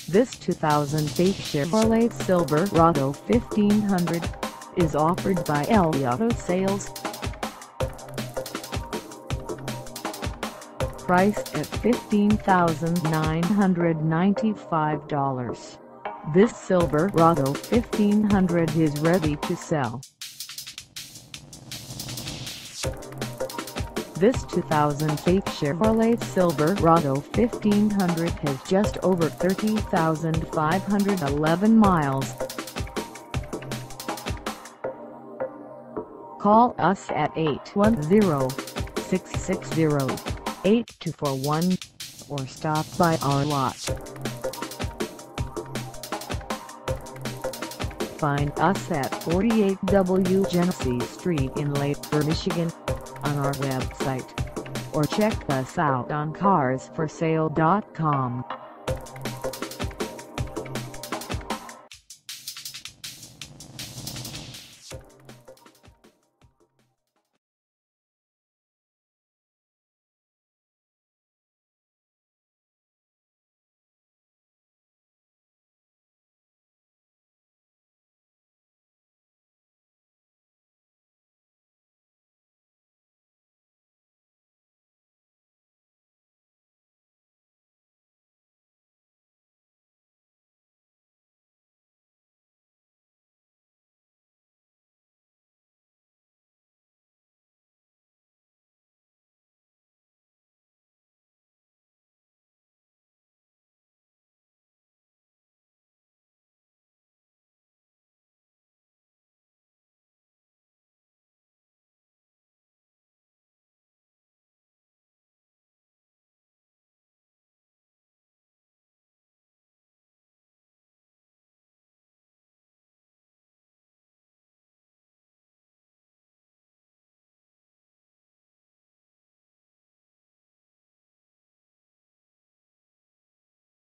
This 2008 Chevrolet Silverado 1500 is offered by LE Auto Sales. Priced at $15,995, this Silverado 1500 is ready to sell. This 2008 Chevrolet Silverado 1500 has just over 30,511 miles. Call us at 810-660-8241 or stop by our lot. Find us at 48W Genesee Street in Lapeer, Michigan, on our website, or check us out on carsforsale.com.